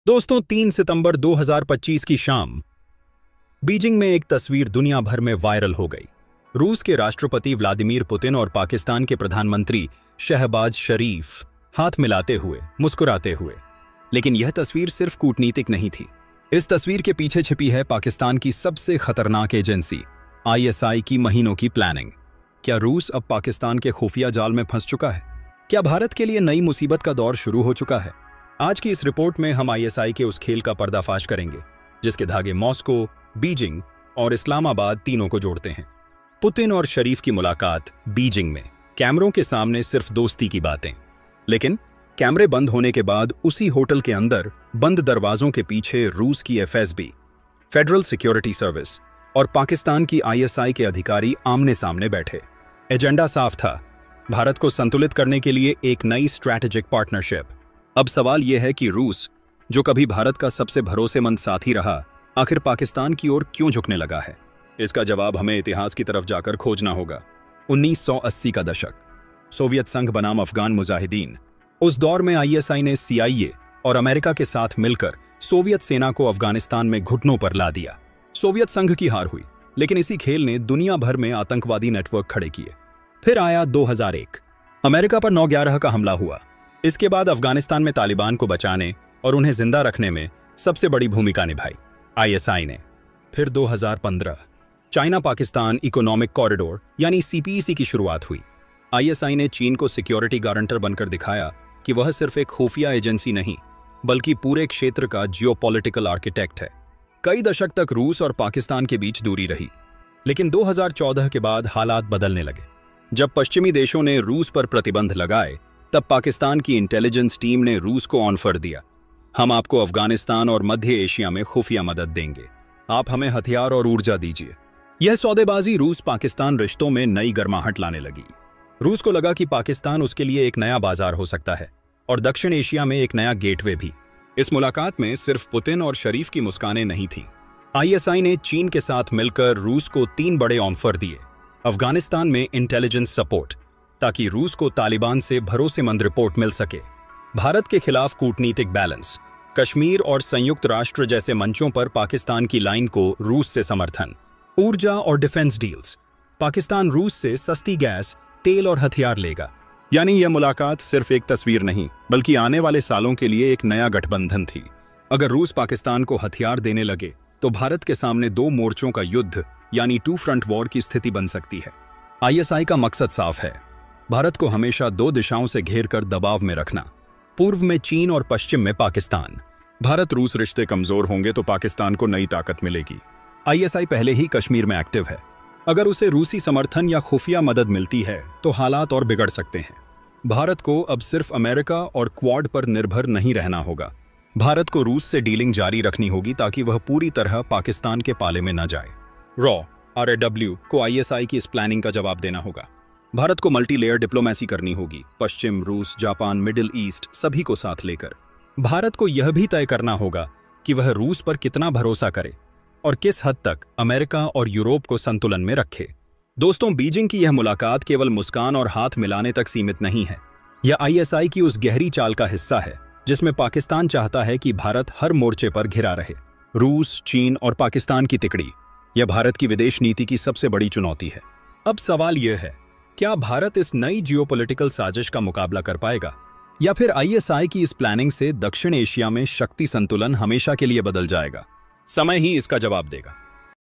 दोस्तों 3 सितंबर 2025 की शाम बीजिंग में एक तस्वीर दुनिया भर में वायरल हो गई। रूस के राष्ट्रपति व्लादिमीर पुतिन और पाकिस्तान के प्रधानमंत्री शहबाज शरीफ हाथ मिलाते हुए मुस्कुराते हुए। लेकिन यह तस्वीर सिर्फ कूटनीतिक नहीं थी। इस तस्वीर के पीछे छिपी है पाकिस्तान की सबसे खतरनाक एजेंसी ISI की महीनों की प्लानिंग। क्या रूस अब पाकिस्तान के खुफिया जाल में फंस चुका है? क्या भारत के लिए नई मुसीबत का दौर शुरू हो चुका है? आज की इस रिपोर्ट में हम ISI के उस खेल का पर्दाफाश करेंगे जिसके धागे मॉस्को, बीजिंग और इस्लामाबाद तीनों को जोड़ते हैं। पुतिन और शरीफ की मुलाकात बीजिंग में, कैमरों के सामने सिर्फ दोस्ती की बातें, लेकिन कैमरे बंद होने के बाद उसी होटल के अंदर बंद दरवाजों के पीछे रूस की FSB, फेडरल सिक्योरिटी सर्विस और पाकिस्तान की ISI के अधिकारी आमने सामने बैठे। एजेंडा साफ था, भारत को संतुलित करने के लिए एक नई स्ट्रैटेजिक पार्टनरशिप। अब सवाल यह है कि रूस, जो कभी भारत का सबसे भरोसेमंद साथी रहा, आखिर पाकिस्तान की ओर क्यों झुकने लगा है? इसका जवाब हमें इतिहास की तरफ जाकर खोजना होगा। 1980 का दशक, सोवियत संघ बनाम अफगान मुजाहिदीन। उस दौर में ISI ने CIA और अमेरिका के साथ मिलकर सोवियत सेना को अफगानिस्तान में घुटनों पर ला दिया। सोवियत संघ की हार हुई, लेकिन इसी खेल ने दुनिया भर में आतंकवादी नेटवर्क खड़े किए। फिर आया 2001, अमेरिका पर 9/11 का हमला हुआ। इसके बाद अफगानिस्तान में तालिबान को बचाने और उन्हें जिंदा रखने में सबसे बड़ी भूमिका निभाई ISI ने। फिर 2015 चाइना पाकिस्तान इकोनॉमिक कॉरिडोर यानी CPEC की शुरुआत हुई। ISI ने चीन को सिक्योरिटी गारंटर बनकर दिखाया कि वह सिर्फ एक खुफिया एजेंसी नहीं, बल्कि पूरे क्षेत्र का जियोपॉलिटिकल आर्किटेक्ट है। कई दशक तक रूस और पाकिस्तान के बीच दूरी रही, लेकिन 2014 के बाद हालात बदलने लगे। जब पश्चिमी देशों ने रूस पर प्रतिबंध लगाए, तब पाकिस्तान की इंटेलिजेंस टीम ने रूस को ऑफर दिया, हम आपको अफगानिस्तान और मध्य एशिया में खुफिया मदद देंगे, आप हमें हथियार और ऊर्जा दीजिए। यह सौदेबाजी रूस पाकिस्तान रिश्तों में नई गर्माहट लाने लगी। रूस को लगा कि पाकिस्तान उसके लिए एक नया बाजार हो सकता है और दक्षिण एशिया में एक नया गेटवे भी। इस मुलाकात में सिर्फ पुतिन और शरीफ की मुस्कानें नहीं थीं। ISI ने चीन के साथ मिलकर रूस को 3 बड़े ऑफर दिए। अफगानिस्तान में इंटेलिजेंस सपोर्ट, ताकि रूस को तालिबान से भरोसेमंद रिपोर्ट मिल सके। भारत के खिलाफ कूटनीतिक बैलेंस, कश्मीर और संयुक्त राष्ट्र जैसे मंचों पर पाकिस्तान की लाइन को रूस से समर्थन। ऊर्जा और डिफेंस डील्स, पाकिस्तान रूस से सस्ती गैस, तेल और हथियार लेगा। यानी यह मुलाकात सिर्फ एक तस्वीर नहीं, बल्कि आने वाले सालों के लिए एक नया गठबंधन थी। अगर रूस पाकिस्तान को हथियार देने लगे तो भारत के सामने 2 मोर्चों का युद्ध यानी 2 फ्रंट वॉर की स्थिति बन सकती है। ISI का मकसद साफ है, भारत को हमेशा 2 दिशाओं से घेर कर दबाव में रखना। पूर्व में चीन और पश्चिम में पाकिस्तान। भारत रूस रिश्ते कमजोर होंगे तो पाकिस्तान को नई ताकत मिलेगी। ISI पहले ही कश्मीर में एक्टिव है। अगर उसे रूसी समर्थन या खुफिया मदद मिलती है तो हालात और बिगड़ सकते हैं। भारत को अब सिर्फ अमेरिका और क्वाड पर निर्भर नहीं रहना होगा। भारत को रूस से डीलिंग जारी रखनी होगी ताकि वह पूरी तरह पाकिस्तान के पाले में न जाए। RAW को ISI की इस प्लानिंग का जवाब देना होगा। भारत को मल्टी लेयर डिप्लोमेसी करनी होगी, पश्चिम, रूस, जापान, मिडिल ईस्ट सभी को साथ लेकर। भारत को यह भी तय करना होगा कि वह रूस पर कितना भरोसा करे और किस हद तक अमेरिका और यूरोप को संतुलन में रखे। दोस्तों, बीजिंग की यह मुलाकात केवल मुस्कान और हाथ मिलाने तक सीमित नहीं है। यह ISI की उस गहरी चाल का हिस्सा है जिसमें पाकिस्तान चाहता है कि भारत हर मोर्चे पर घिरा रहे। रूस, चीन और पाकिस्तान की तिकड़ी, यह भारत की विदेश नीति की सबसे बड़ी चुनौती है। अब सवाल यह है, क्या भारत इस नई जियोपॉलिटिकल साजिश का मुकाबला कर पाएगा, या फिर ISI की इस प्लानिंग से दक्षिण एशिया में शक्ति संतुलन हमेशा के लिए बदल जाएगा? समय ही इसका जवाब देगा।